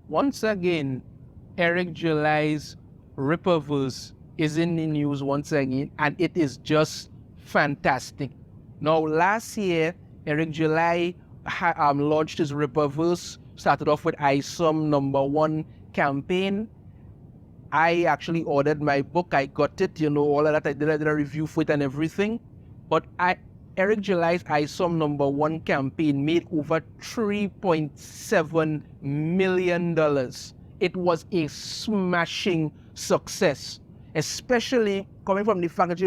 Once again, Eric July's Rippaverse is in the news once again, and it is just fantastic. Now, last year, Eric July launched his Rippaverse, started off with Isom #1 campaign. I actually ordered my book, I got it, all of that. I did a review for it and everything. But Eric July's Isom #1 campaign made over $3.7 million. It was a smashing success, especially coming from the fact that,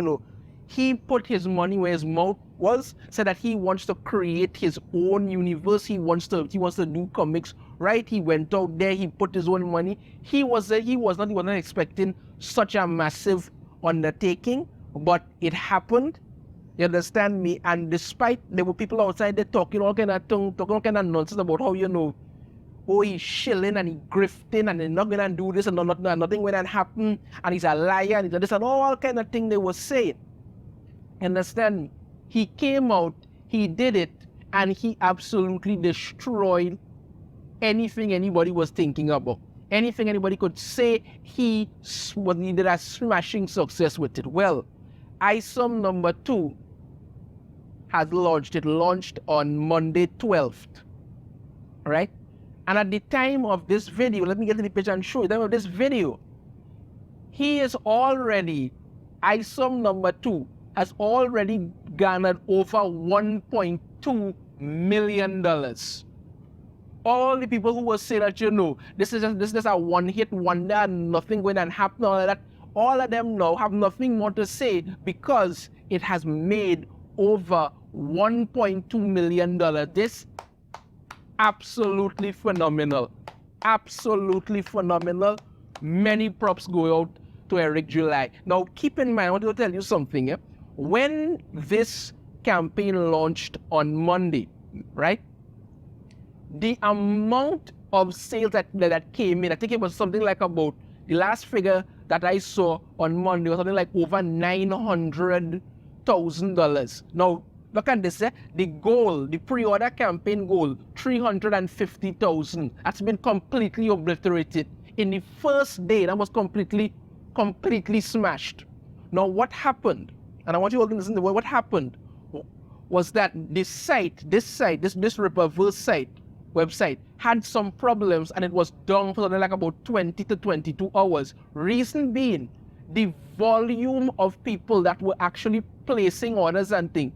he put his money where his mouth was, said that he wants to create his own universe. He wants to do comics, right? He went out there, he put his own money. He wasn't expecting such a massive undertaking, but it happened. You understand me? And despite there were people outside there talking all kind of nonsense about how, oh, he's shilling and he's grifting and he's not gonna do this and nothing gonna happen and he's a liar and he's this and all kind of thing they were saying. Understand me? He came out, he did it, and he absolutely destroyed anything anybody was thinking about. Anything anybody could say, he did a smashing success with it. Well, Isom #2 has launched. It launched on Monday 12th, right? And at the time of this video, let me get to the page and show you. At the time of this video, he is already, Isom #2 has already garnered over $1.2 million. All the people who were saying that, this is a one-hit wonder and nothing going to happen, all of them now have nothing more to say because it has made over $1.2 million. This absolutely phenomenal. Absolutely phenomenal. Many props go out to Eric July. Now, keep in mind, I want to tell you something. When this campaign launched on Monday, right? The amount of sales that came in, I think it was something like about, the last figure that I saw on Monday was something like over $900,000. Now, look at this, the goal, the pre-order campaign goal, 350,000. That's been completely obliterated. In the first day, that was completely smashed. Now, what happened? And I want you all to listen to what happened was that this Rippaverse website had some problems and it was down for something like about 20 to 22 hours. Reason being, the volume of people that were actually placing orders and things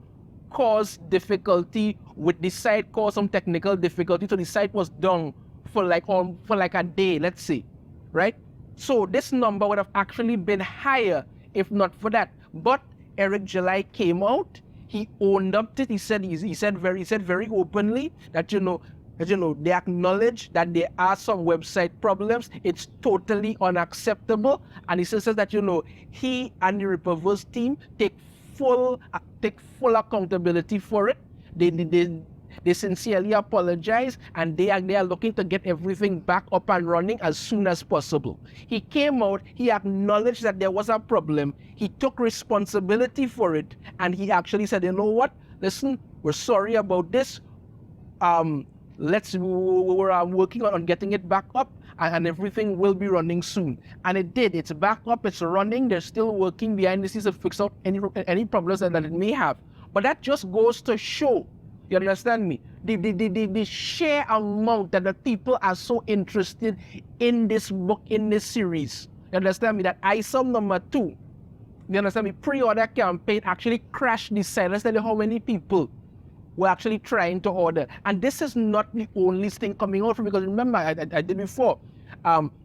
caused difficulty with the site, caused some technical difficulty. So the site was down for like a day, let's say, right? So this number would have actually been higher if not for that. But Eric July came out, he owned up to it. He said very openly that, they acknowledge that there are some website problems. It's totally unacceptable. And he says that, he and the Rippaverse team take full accountability for it. They sincerely apologize, and they are looking to get everything back up and running as soon as possible. He came out, he acknowledged that there was a problem, he took responsibility for it, and he actually said, you know what, listen, we're sorry about this, we're working on getting it back up, and everything will be running soon. And it did. It's back up, it's running, they're still working behind the scenes to fix out any problems that it may have. But that just goes to show, you understand me, the sheer amount that the people are so interested in this book, in this series. You understand me, that Isom #2, you understand me, pre-order campaign actually crashed the site. Let's tell you how many people were actually trying to order. And this is not the only thing coming out from, because remember, I did before,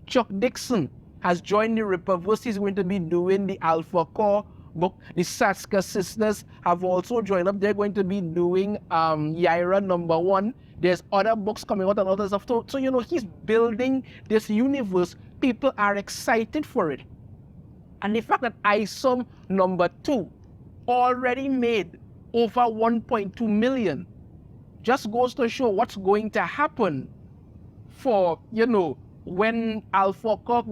Chuck Dixon has joined the Rippaverse. He's going to be doing the Alpha Core book. The Saska sisters have also joined up. They're going to be doing Yaira #1. There's other books coming out and other stuff. So he's building this universe. People are excited for it. And the fact that Isom #2 already made over 1.2 million just goes to show what's going to happen for, when Alpha Core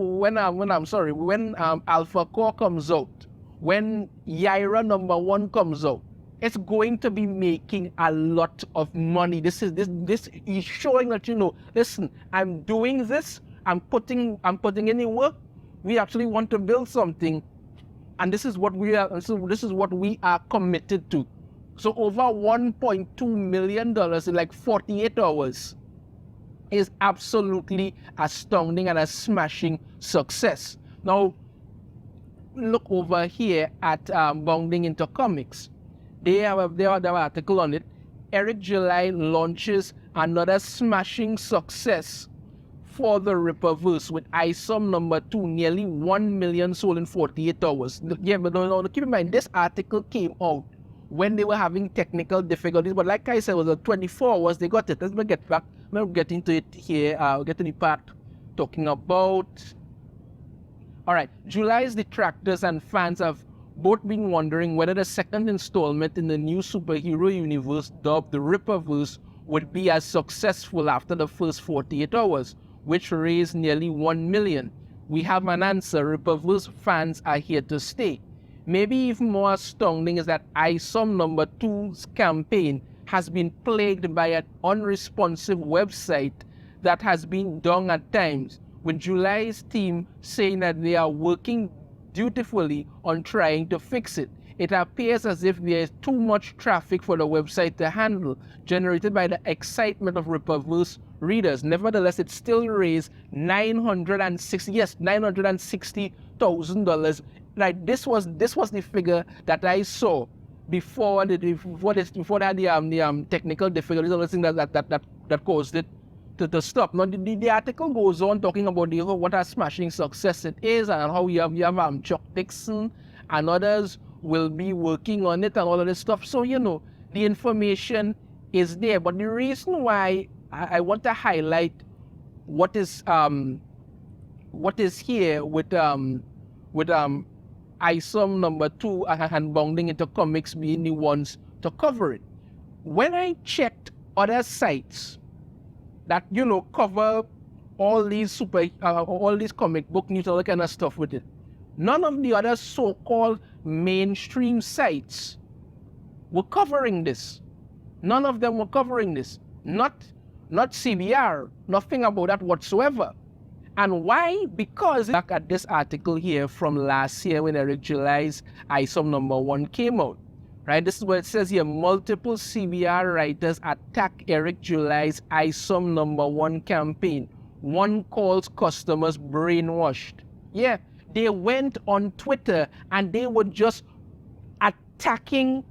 comes out, when Yaira #1 comes out, it's going to be making a lot of money. This is showing that, listen, I'm doing this, I'm putting in the work. We actually want to build something, and this is what we are. So this is what we are committed to. So over $1.2 million in like 48 hours is absolutely astounding and a smashing success. Now, look over here at Bounding into Comics. They have an article on it. Eric July launches another smashing success for the Rippaverse with Isom #2, nearly 1 million sold in 48 hours. Yeah, but no, keep in mind, this article came out when they were having technical difficulties. But like I said, it was 24 hours, they got it. Let's get back. We'll get into it here. I'll get to the part talking about. All right, July's detractors and fans have both been wondering whether the second installment in the new superhero universe dubbed the Rippaverse would be as successful after the first 48 hours, which raised nearly 1 million. We have an answer. Rippaverse fans are here to stay. Maybe even more astounding is that Isom #2's campaign has been plagued by an unresponsive website that has been down at times, with July's team saying that they are working dutifully on trying to fix it. It appears as if there is too much traffic for the website to handle, generated by the excitement of Rippaverse readers. Nevertheless, it still raised $960,000. Like this was the figure that I saw before the technical difficulties and everything that caused it to stop. Now the article goes on talking about what a smashing success it is, and how you have Chuck Dixon and others will be working on it and all of this stuff. So the information is there. But the reason why I want to highlight what is here with Isom #2 and Bounding into Comics being the ones to cover it. When I checked other sites that cover all these comic book news, all that kind of stuff with it, none of the other so-called mainstream sites were covering this. None of them were covering this. Not CBR, nothing about that whatsoever. And why? Because back at this article here from last year when Eric July's Isom #1 came out, right? This is what it says here. Multiple CBR writers attack Eric July's Isom #1 campaign. One calls customers brainwashed. Yeah, they went on Twitter and they were just attacking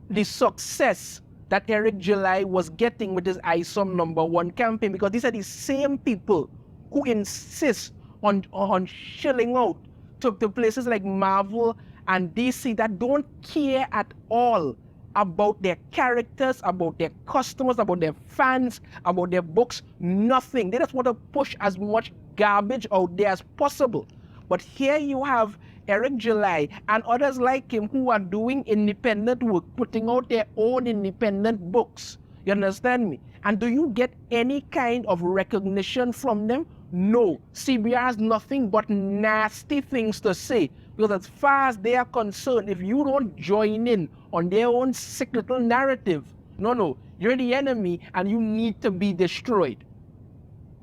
the success that Eric July was getting with his Isom #1 campaign, because these are the same people who insist on shilling out to places like Marvel and DC that don't care at all about their characters, about their customers, about their fans, about their books, nothing. They just want to push as much garbage out there as possible. But here you have Eric July and others like him who are doing independent work, putting out their own independent books. You understand me? And do you get any kind of recognition from them? No. CBR has nothing but nasty things to say. Because as far as they are concerned, if you don't join in on their own sick little narrative, no, you're the enemy and you need to be destroyed.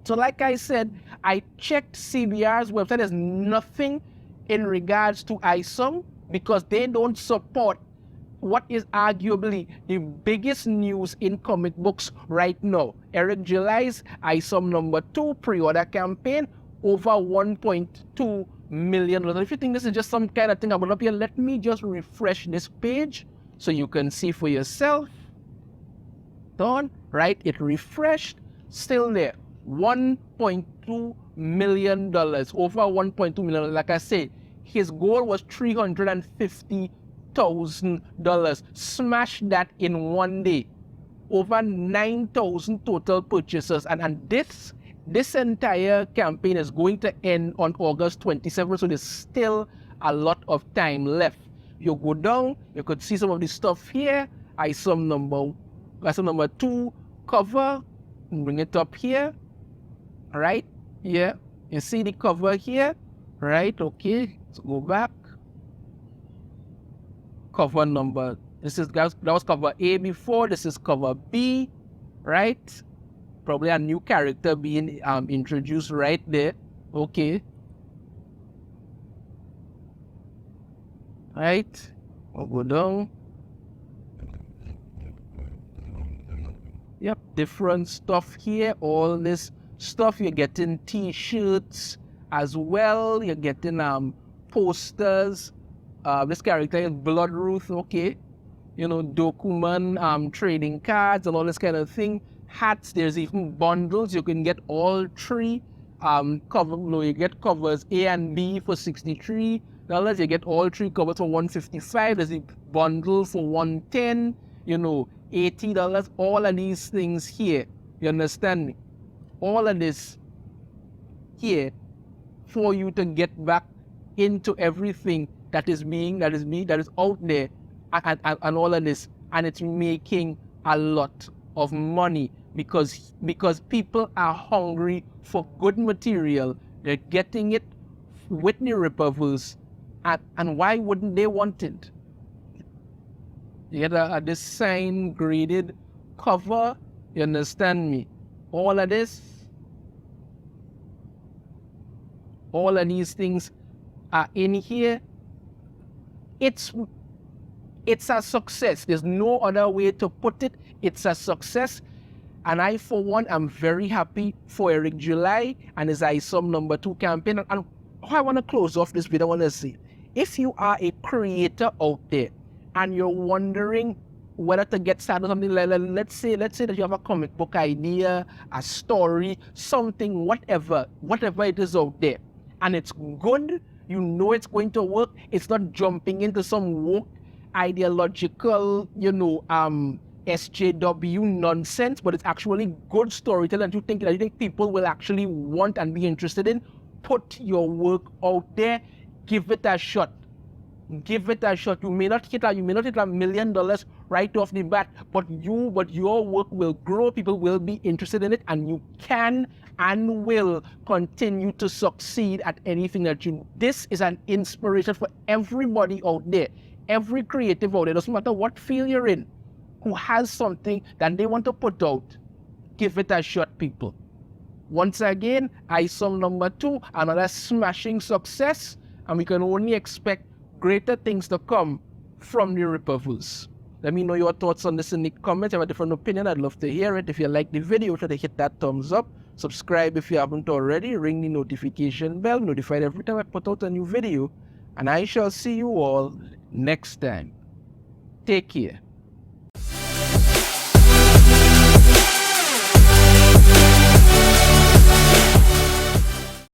So like I said, I checked CBR's website. There's nothing in regards to Isom because they don't support what is arguably the biggest news in comic books right now. Eric July's Isom #2 pre-order campaign, over $1.2 million. If you think this is just some kind of thing about up here, let me just refresh this page so you can see for yourself. Done, right? It refreshed, still there. $1.2 million, over $1.2 million. Like I say, his goal was $350,000. Smash that in one day. Over 9,000 total purchases, and this entire campaign is going to end on August 27th, so there's still a lot of time left. You go down, you could see some of the stuff here. Isom #2 cover, bring it up here. All right, yeah, you see the cover here, right? Okay, let's go back. Cover That was cover A before. This is cover B, right? Probably a new character being introduced right there. Okay. Right. I'll go down. Yep, different stuff here. All this stuff, you're getting t-shirts as well. You're getting posters. This character is Blood Ruth, okay. You know, Dokuman, trading cards and all this kind of thing. Hats, there's even bundles. You can get all three. You get covers A and B for $63. You get all three covers for $155. There's a bundle for $110. You know, $80. All of these things here. You understand me? All of this here for you to get back into everything that is out there, and all of this, and it's making a lot of money because people are hungry for good material. They're getting it with the Rippaverse, and why wouldn't they want it? You get this sign graded cover. You understand me? All of this, all of these things are in here. It's a success. There's no other way to put it. It's a success. And I, for one, am very happy for Eric July and his Isom #2 campaign. And how I want to close off this video, I want to say, if you are a creator out there and you're wondering whether to get started on something, let's say that you have a comic book idea, a story, something, whatever it is out there, and it's good, you know it's going to work. It's not jumping into some woke ideological, SJW nonsense, but it's actually good storytelling and you think people will actually want and be interested in. Put your work out there, give it a shot. Give it a shot. You may not hit $1 million right off the bat, but your work will grow. People will be interested in it, and you can and will continue to succeed at anything that you do. This is an inspiration for everybody out there, every creative out there. Doesn't matter what field you're in, who has something that they want to put out. Give it a shot, people. Once again, Isom #2, another smashing success, and we can only expect greater things to come from the Rippaverse. Let me know your thoughts on this in the comments. If you have a different opinion, I'd love to hear it. If you like the video, try to hit that thumbs up. Subscribe if you haven't already. Ring the notification bell, notified every time I put out a new video. And I shall see you all next time. Take care.